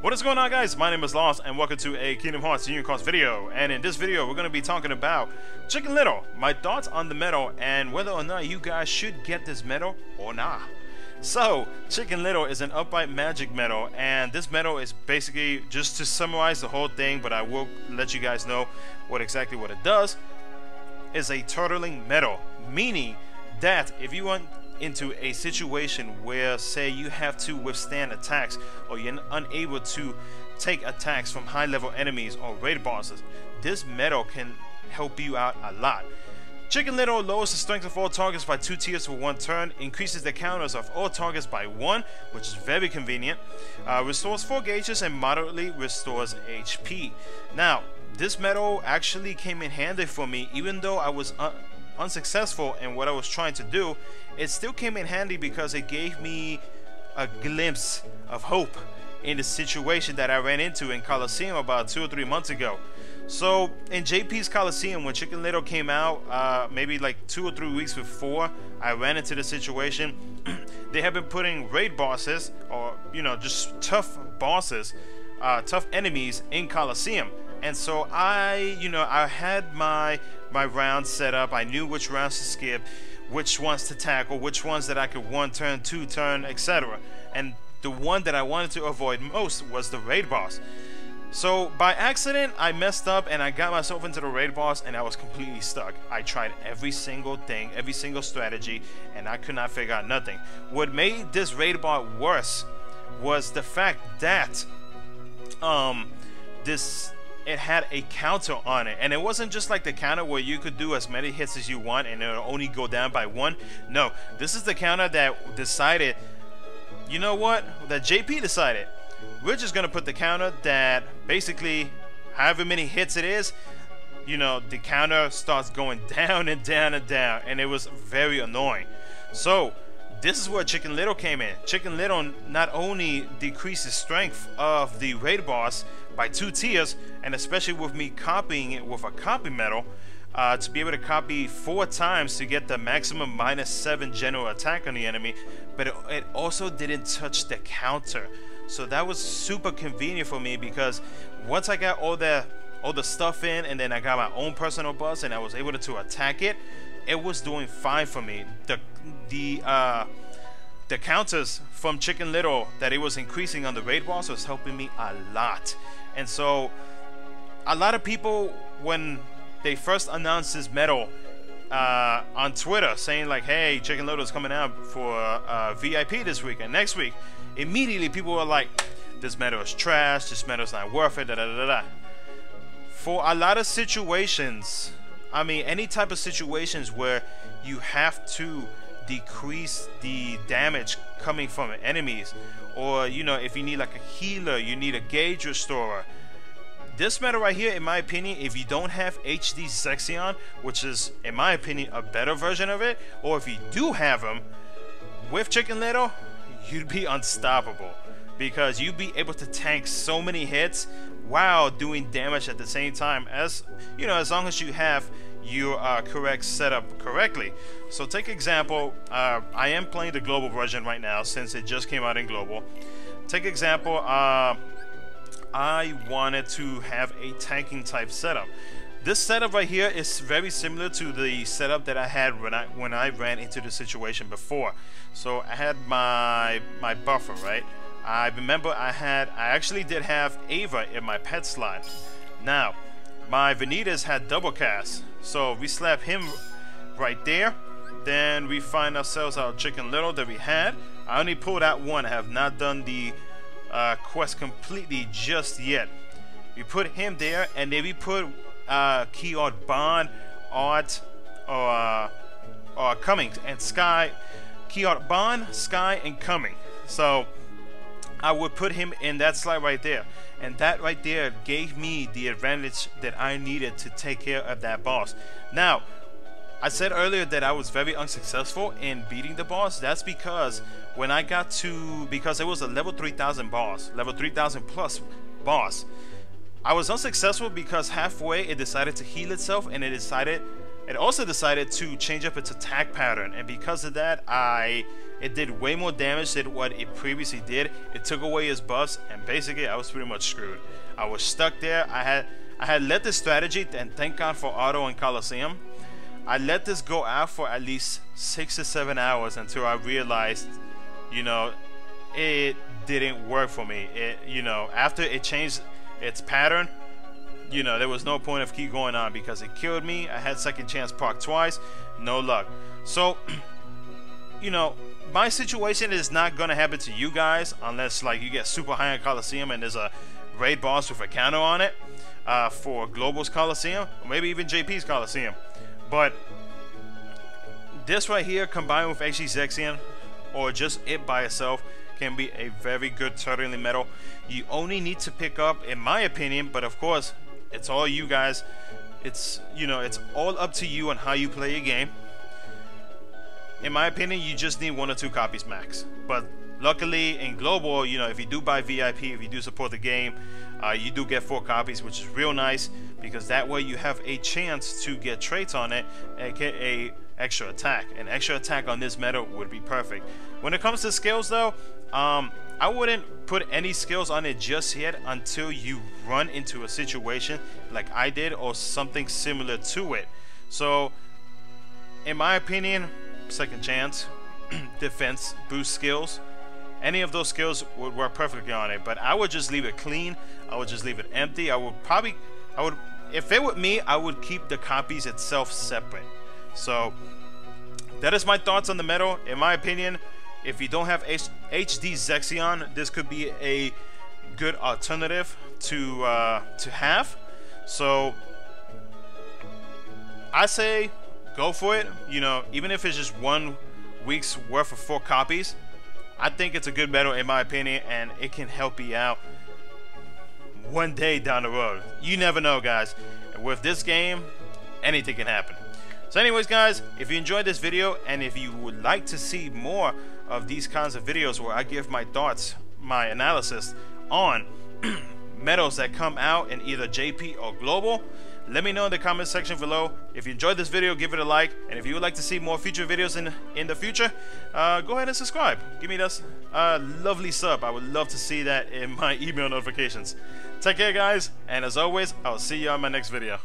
What is going on, guys? My name is Lost and welcome to a Kingdom Hearts Union Cross video. And in this video we're going to be talking about Chicken Little, my thoughts on the medal, and whether or not you guys should get this medal or not. So Chicken Little is an upright magic medal, and this medal is basically, just to summarize the whole thing, but I will let you guys know what it does, is a turtling medal, meaning that if you want into a situation where, say, you have to withstand attacks or you're unable to take attacks from high level enemies or raid bosses, this medal can help you out a lot. Chicken Little lowers the strength of all targets by 2 tiers for 1 turn, increases the counters of all targets by 1, which is very convenient, restores 4 gauges, and moderately restores HP. Now, this medal actually came in handy for me. Even though I was unsuccessful in what I was trying to do, it still came in handy because it gave me a glimpse of hope in the situation that I ran into in Coliseum about 2 or 3 months ago. So in JP's Coliseum, when Chicken Little came out, maybe like 2 or 3 weeks before I ran into the situation, they have been putting raid bosses, or just tough bosses, tough enemies in Coliseum. And so I had my rounds set up. I knew which rounds to skip, which ones to tackle, which ones that I could 1 turn, 2 turn, etc. And the one that I wanted to avoid most was the raid boss. So by accident I messed up and I got myself into the raid boss, and I was completely stuck. I tried every single thing, every single strategy, and I could not figure out nothing. What made this raid boss worse was the fact that it had a counter on it, and it wasn't just like the counter where you could do as many hits as you want and it'll only go down by 1. No, this is the counter that decided, you know what, that JP decided, we're just gonna put the counter that basically, however many hits it is, the counter starts going down and down and down, and it was very annoying. So this is where Chicken Little came in. Chicken Little not only decreases strength of the raid boss by 2 tiers, and especially with me copying it with a copy medal, to be able to copy 4 times to get the maximum -7 general attack on the enemy, but it also didn't touch the counter. So that was super convenient for me, because once I got all the stuff in, and then I got my own personal bus and I was able to attack it, it was doing fine for me. The counters from Chicken Little that it was increasing on the raid boss was helping me a lot. And so a lot of people, when they first announced this medal on Twitter, saying like, hey, Chicken Little is coming out for VIP this week and next week, immediately people were like, this medal is trash, this medal is not worth it, da da da da. For a lot of situations, I mean, any type of situations where you have to decrease the damage coming from enemies, or if you need like a healer, you need a gauge restorer, this medal right here, in my opinion, if you don't have HD Zexion, which is in my opinion a better version of it, or if you do have them with Chicken Little, you'd be unstoppable, because you'd be able to tank so many hits while doing damage at the same time, as long as you have your correct setup correctly. So take example, I am playing the global version right now since it just came out in global. Take example, I wanted to have a tanking type setup. This setup right here is very similar to the setup that I had when I ran into the situation before. So I had my buffer, right? I remember I actually did have Ava in my pet slot. Now my Vanitas had double cast, so we slap him right there. Then we find ourselves our Chicken Little that we had. I only pulled out 1. I have not done the quest completely just yet. We put him there, and then we put Keyword Bond, Art, or Cummings and Sky. Keyword Bond, Sky, and Cumming. So I would put him in that slot right there, and that right there gave me the advantage that I needed to take care of that boss. Now, I said earlier that I was very unsuccessful in beating the boss. That's because when I got to, because it was a level 3000 boss, level 3000 plus boss, I was unsuccessful because halfway it decided to heal itself, and it also decided to change up its attack pattern, and because of that I it did way more damage than what it previously did. It took away his buffs, and basically I was pretty much screwed. I was stuck there. I had let this strategy, and thank God for Auto and Coliseum. I let this go out for at least 6 to 7 hours until I realized, you know, it didn't work for me. You know, after it changed its pattern, you know, there was no point of keep going on because it killed me. I had second chance proc twice, no luck. So, you know, my situation is not gonna happen to you guys unless like you get super high on Coliseum and there's a raid boss with a counter on it for Global's Coliseum, or maybe even JP's Coliseum. But this right here combined with HD Zexion or just it by itself can be a very good turtling medal. You only need to pick up, in my opinion, but of course it's all you guys, it's, you know, it's all up to you on how you play your game. In my opinion, you just need 1 or 2 copies max. But luckily in Global, you know, if you do buy VIP, if you do support the game, you do get 4 copies, which is real nice because that way you have a chance to get traits on it, aka extra attack. An extra attack on this medal would be perfect. When it comes to skills though, I wouldn't put any skills on it just yet until you run into a situation like I did or something similar to it. So in my opinion, second chance, defense, boost skills, any of those skills would work perfectly on it. But I would just leave it clean. I would just leave it empty. I would, if it were me, I would keep the copies itself separate. So that is my thoughts on the medal. In my opinion, if you don't have HD Zexion, this could be a good alternative to have. So I say go for it. You know, even if it's just 1 week's worth of 4 copies, I think it's a good medal in my opinion, and it can help you out one day down the road. You never know, guys. With this game, anything can happen. So anyways, guys, if you enjoyed this video and if you would like to see more of these kinds of videos where I give my thoughts, my analysis on medals that come out in either JP or Global, let me know in the comment section below. If you enjoyed this video, give it a like, and if you would like to see more future videos in the future, go ahead and subscribe. Give me this lovely sub. I would love to see that in my email notifications. Take care, guys, and as always, I'll see you on my next video.